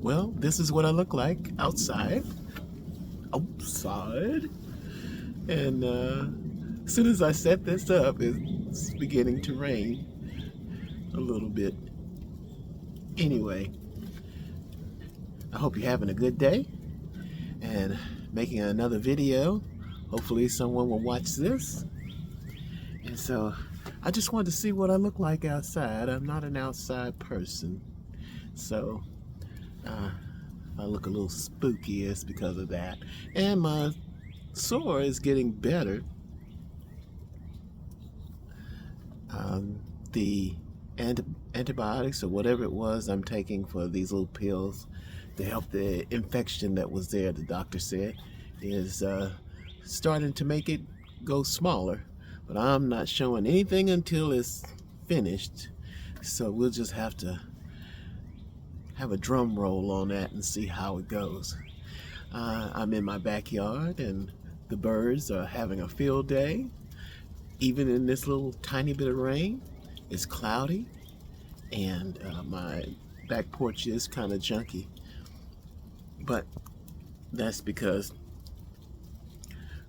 Well, this is what I look like outside. Outside. And as soon as I set this up, it's beginning to rain a little bit. Anyway, I hope you're having a good day and making another video. Hopefully someone will watch this. And so I just wanted to see what I look like outside. I'm not an outside person. So I look a little spooky, it's because of that. And my sore is getting better. The antibiotics or whatever it was I'm taking for these little pills to help the infection that was there, the doctor said, is starting to make it go smaller. But I'm not showing anything until it's finished. So we'll just have to have a drum roll on that and see how it goes. I'm in my backyard and the birds are having a field day. Even in this little tiny bit of rain, it's cloudy and my back porch is kind of junky. But that's because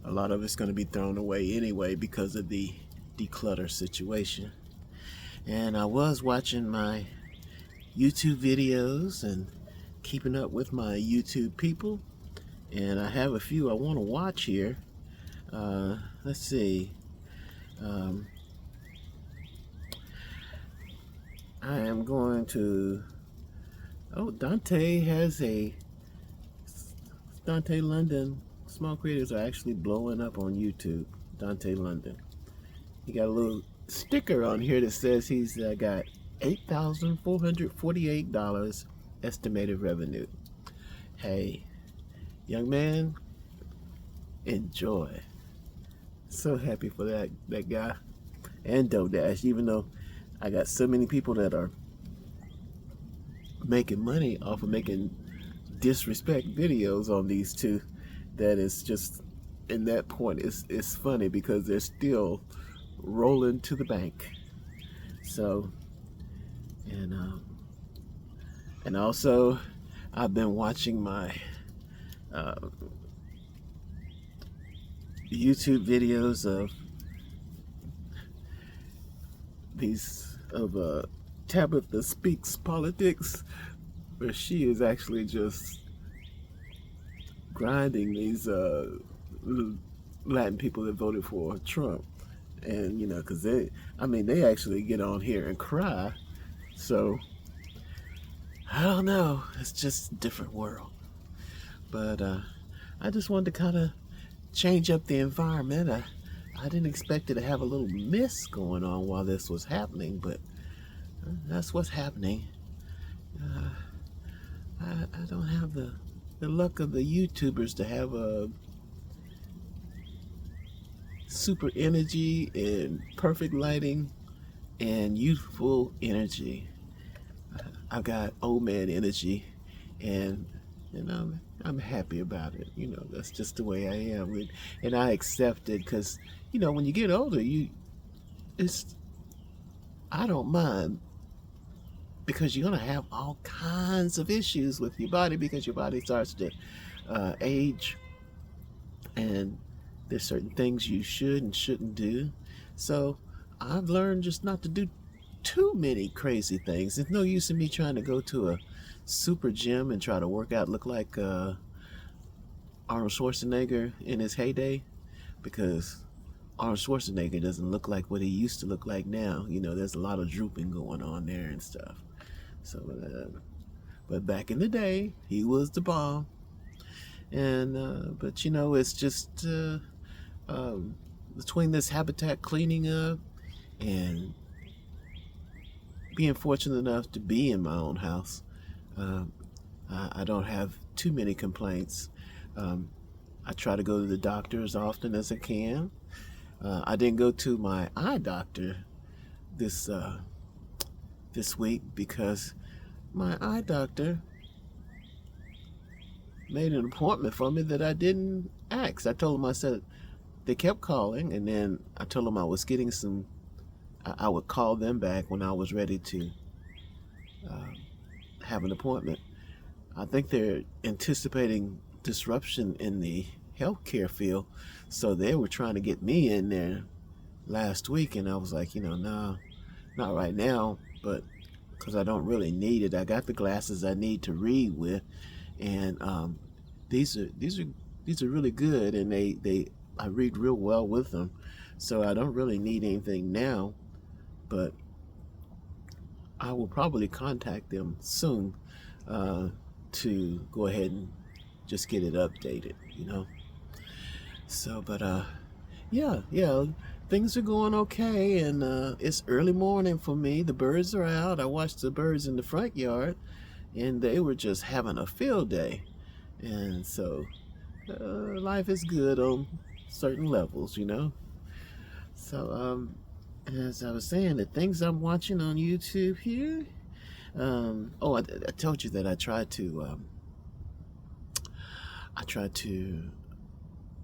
a lot of it's going to be thrown away anyway because of the declutter situation. And I was watching my YouTube videos and keeping up with my YouTube people, and I have a few I want to watch here. Let's see. I am going to. Oh, Dante has a. Dante London. Small creators are actually blowing up on YouTube. Dante London. He got a little sticker on here that says he's got $8,448 estimated revenue. Hey, young man, enjoy. So happy for that guy and DoDash, even though I got so many people that are making money off of making disrespect videos on these two, that is just, in that point, it's funny because they're still rolling to the bank. So, and also I've been watching my YouTube videos of Tabitha Speaks Politics, where she is actually just grinding these Latin people that voted for Trump. And because they actually get on here and cry. So I don't know, it's just a different world. But I just wanted to kind of change up the environment. I didn't expect it to have a little mist going on while this was happening, but that's what's happening. I don't have the luck of the YouTubers to have a super energy and perfect lighting and youthful energy. I've got old man energy, and I'm happy about it. That's just the way I am, and I accept it because when you get older, I don't mind, because you're gonna have all kinds of issues with your body because your body starts to age, and there's certain things you should and shouldn't do. So I've learned just not to do too many crazy things. There's no use in me trying to go to a super gym and try to work out, look like Arnold Schwarzenegger in his heyday, because Arnold Schwarzenegger doesn't look like what he used to look like now. There's a lot of drooping going on there and stuff. So, but back in the day, he was the bomb. And but it's just between this habitat cleaning up and being fortunate enough to be in my own house, I don't have too many complaints. I try to go to the doctor as often as I can. I didn't go to my eye doctor this week because my eye doctor made an appointment for me that I didn't ask. I told him, I said, they kept calling, and then I told them I was getting some, I would call them back when I was ready to have an appointment. I think they're anticipating disruption in the healthcare field, so they were trying to get me in there last week, and I was like, no, not right now, but because I don't really need it. I got the glasses I need to read with, and these are these are these are really good, and they I read real well with them, so I don't really need anything now, but I will probably contact them soon to go ahead and just get it updated. So, but yeah, things are going okay, and it's early morning for me. The birds are out. I watched the birds in the front yard, and they were just having a field day, and so life is good on certain levels. So, as I was saying, the things I'm watching on YouTube here. I told you that I tried to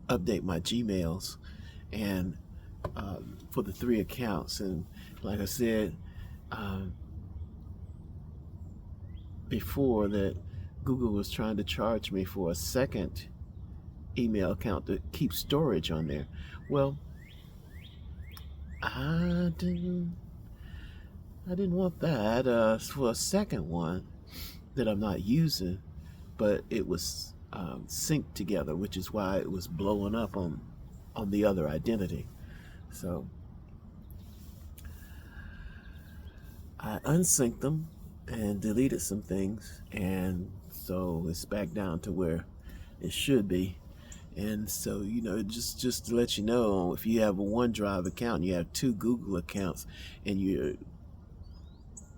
update my Gmails, and for the 3 accounts, and like I said before, that Google was trying to charge me for a second email account to keep storage on there. Well, I didn't want that for a second one that I'm not using, but it was synced together, which is why it was blowing up on the other identity. So I unsynced them and deleted some things, and so it's back down to where it should be. And so, just to let you know, if you have a OneDrive account and you have 2 Google accounts, and you're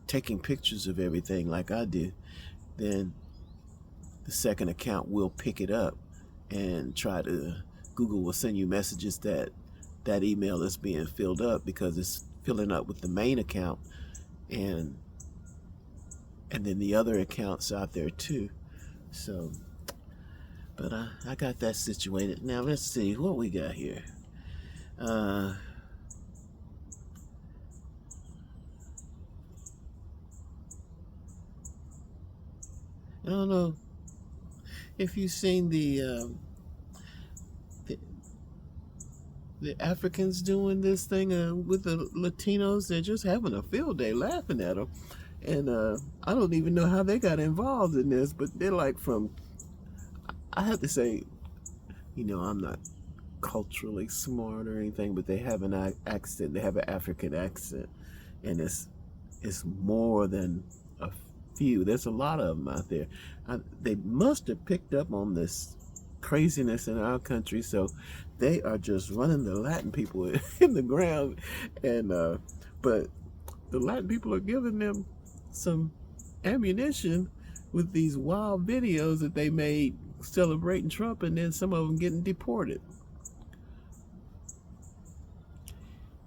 taking pictures of everything like I do, then the second account will pick it up and Google will send you messages that email is being filled up, because it's filling up with the main account, and then the other accounts out there too. So, but I got that situated. Now let's see what we got here. I don't know if you've seen the Africans doing this thing with the Latinos. They're just having a field day laughing at them, and I don't even know how they got involved in this, but they're like I have to say, I'm not culturally smart or anything, but they have an accent. They have an African accent, and it's more than a few. There's a lot of them out there. They must have picked up on this craziness in our country, so they are just running the Latin people in the ground, and but the Latin people are giving them some ammunition with these wild videos that they made celebrating Trump, and then some of them getting deported.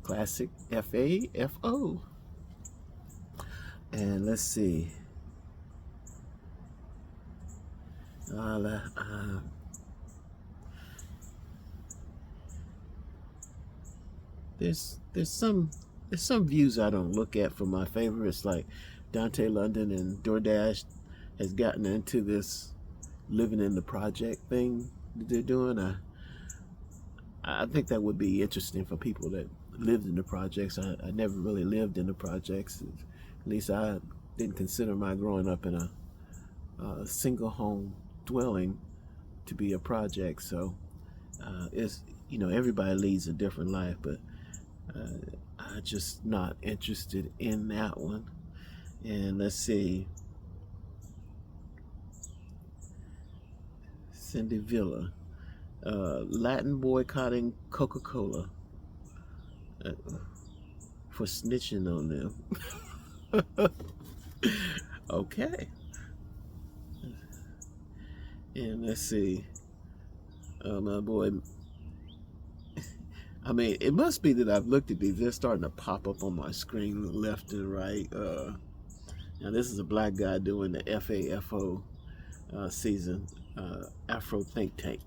Classic FAFO. And let's see. There's some views I don't look at for my favorites, like Dante London and DoorDash has gotten into this living in the project thing that they're doing. I think that would be interesting for people that lived in the projects. I never really lived in the projects. At least I didn't consider my growing up in a single home dwelling to be a project. So it's everybody leads a different life, but I'm just not interested in that one. And let's see, Cindy Villa, Latin boycotting Coca-Cola for snitching on them. Okay. And let's see, my boy, I mean, it must be that I've looked at these. They're starting to pop up on my screen left and right. Now this is a black guy doing the FAFO season, Afro Think Tank,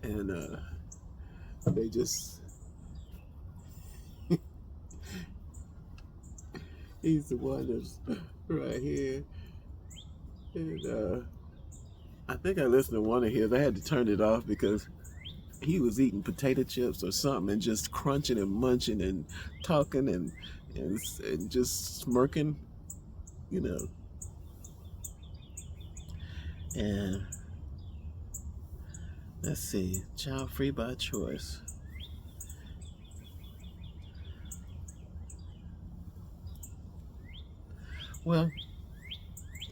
and they just he's the one that's right here. And I think I listened to one of his. I had to turn it off because he was eating potato chips or something and just crunching and munching and talking and just smirking, you know. And let's see, child free by choice. Well,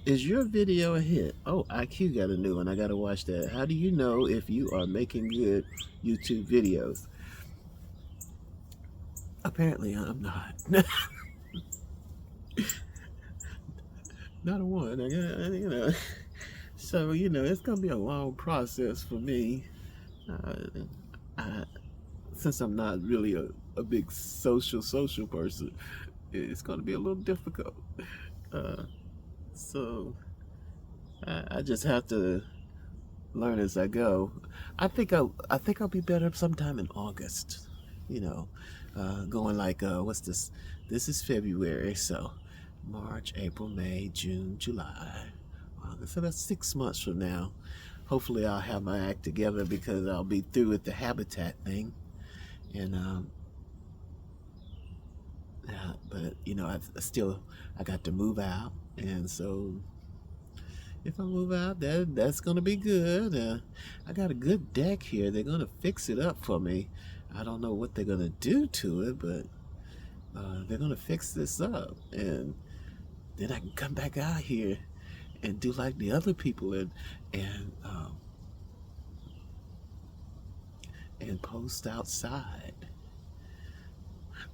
is your video a hit? Oh, IQ got a new one. I gotta watch that. How do you know if you are making good YouTube videos? Apparently, I'm not. Not a one. I got, So it's gonna be a long process for me. Uh, I, since I'm not really a big social person, it's gonna be a little difficult. Uh, so I just have to learn as I go. I think I'll be better sometime in August. You know, going like what's this? This is February, so March, April, May, June, July, August. So that's 6 months from now. Hopefully, I'll have my act together because I'll be through with the habitat thing. And yeah, but I got to move out, and so if I move out, that's gonna be good. I got a good deck here. They're gonna fix it up for me. I don't know what they're gonna do to it, but they're gonna fix this up, and then I can come back out here and do like the other people and um, and post outside.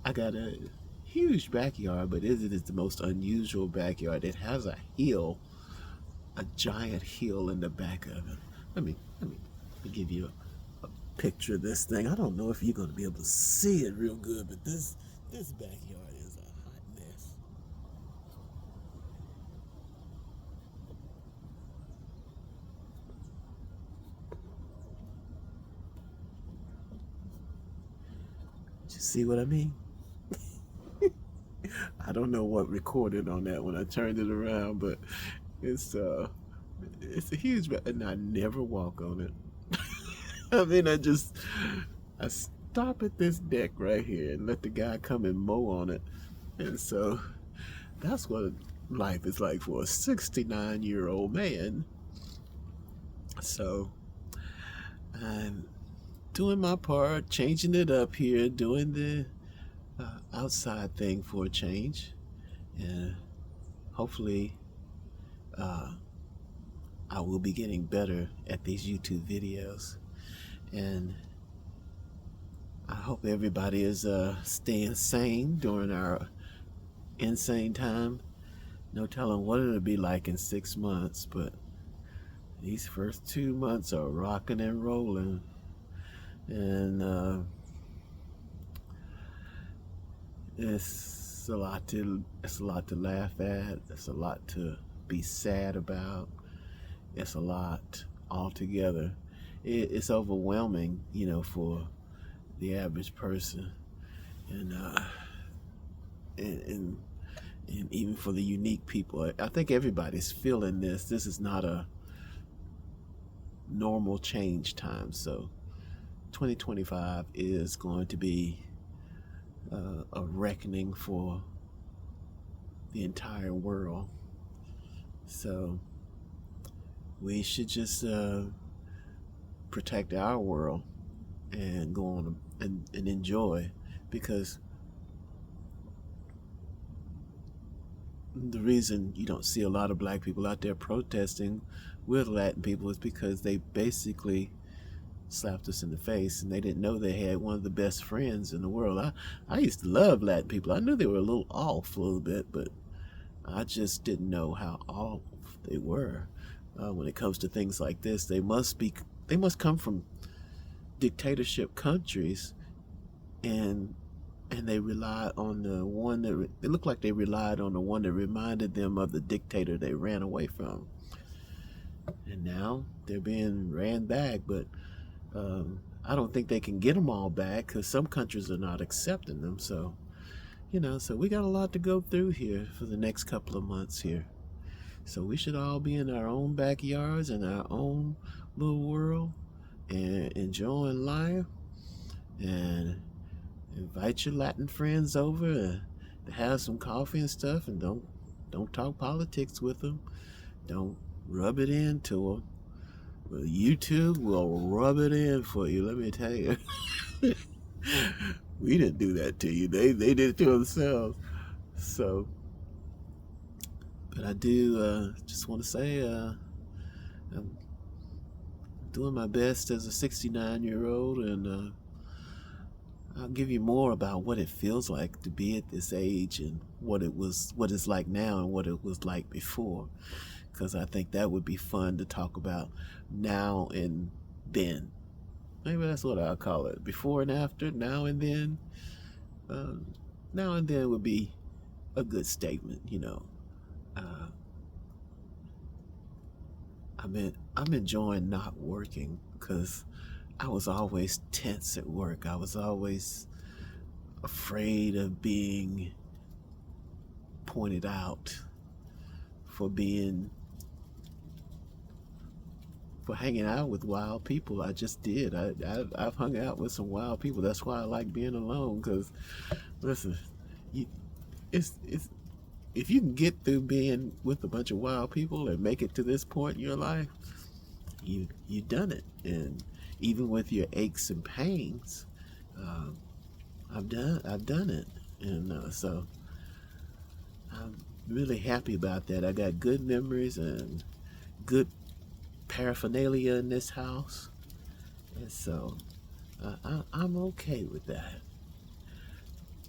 I got a huge backyard, but it is the most unusual backyard. It has a hill, a giant hill in the back of it. Let me give you a picture of this thing. I don't know if you're gonna be able to see it real good, but this backyard is a hot mess. You see what I mean? I don't know what recorded on that when I turned it around, but it's uh it's a huge and I never walk on it. I mean, I stop at this deck right here and let the guy come and mow on it. And so that's what life is like for a 69-year-old man. So I'm doing my part, changing it up here, doing the outside thing for a change. And hopefully, uh, I will be getting better at these YouTube videos. And I hope everybody is staying sane during our insane time. No telling what it'll be like in 6 months, but these first 2 months are rocking and rolling. And it's a lot to laugh at. It's a lot to be sad about. It's a lot altogether. It's overwhelming, for the average person, and and and even for the unique people. I think everybody's feeling this. This is not a normal change time. So 2025 is going to be a reckoning for the entire world. So we should just protect our world and go on and enjoy, because the reason you don't see a lot of black people out there protesting with Latin people is because they basically slapped us in the face, and they didn't know they had one of the best friends in the world. I used to love Latin people. I knew they were a little off a little bit, but I just didn't know how off they were when it comes to things like this. They must come from dictatorship countries, and they relied on the one that it looked like they relied on the one that reminded them of the dictator they ran away from. And now they're being ran back, but I don't think they can get them all back because some countries are not accepting them. So so we got a lot to go through here for the next couple of months here. So we should all be in our own backyards in our own little world and enjoying life, and invite your Latin friends over to have some coffee and stuff, and don't talk politics with them. Don't rub it into them. Well, YouTube will rub it in for you. Let me tell you, we didn't do that to you. They did it to themselves. So, but I do just want to say I'm doing my best as a 69-year-old, and I'll give you more about what it feels like to be at this age, and what it's like now, and what it was like before. Because I think that would be fun to talk about now and then. Maybe that's what I'll call it. Before and after, now and then. Um, Now and then would be a good statement, you know. Uh, I'm enjoying not working because I was always tense at work. I was always afraid of being pointed out for being for hanging out with wild people. I just did. I've hung out with some wild people. That's why I like being alone. Because listen, you, it's if you can get through being with a bunch of wild people and make it to this point in your life, you done it. And even with your aches and pains, um, I've done it, and so I'm really happy about that. I got good memories and good paraphernalia in this house, and so I'm okay with that.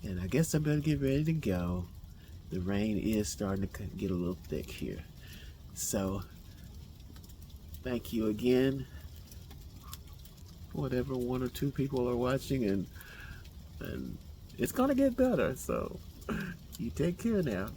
And I guess I better get ready to go. The rain is starting to get a little thick here, so thank you again for whatever one or two people are watching, and it's gonna get better. So you take care now.